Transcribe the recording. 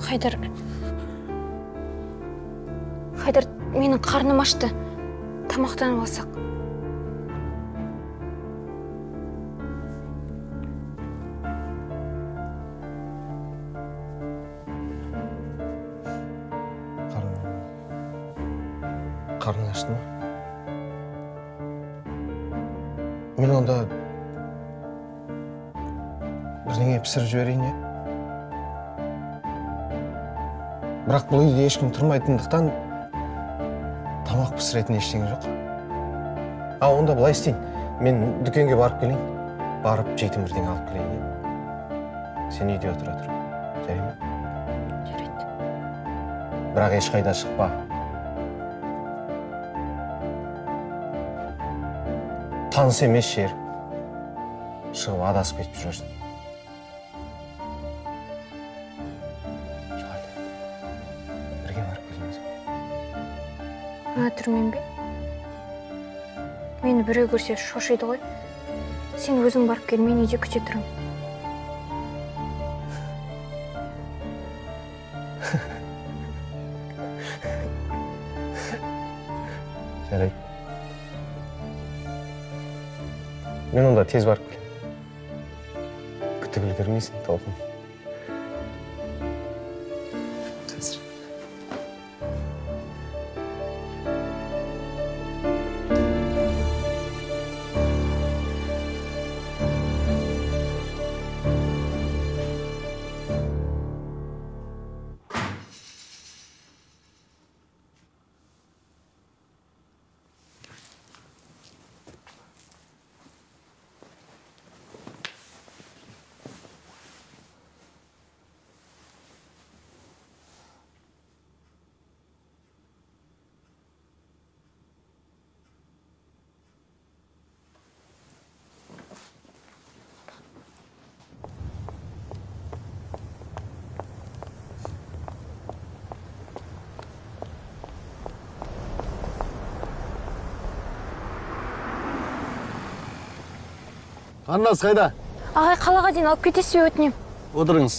Хайдар, менің қарным ашты. Тамақтанып алсақ. Қарның ашты ма? Мен онда бірдеңе пісіріп жіберейін, е? Бірақ бұл үйде ешкім тұрмайтындықтан тамақ пісіретін ештеңе жоқ. Онда былай істейін. Мен дүкенге барып келейін. Барып жейтін бірдеңе алып келейін, е? Сен үйде отыра тұр. Жарай ма? Жарайды. Бірақ ешқайда шықпа. Таныс емес жер. Шығып адасып кетіп жүрерсің. Бірге барып келеміз. Түрмен бе? Мені біреу көрсе шошиды ғой. Сен өзің барып кел, мен үйде күте тұрам. Жарайды. Мен онда тез барып келем. Күтіп үлгермейсің, толқын. Қазір. Қарындас қайда? Ағай, қалаға дейін алып кетесіз бе, өтінем? Отырыңыз.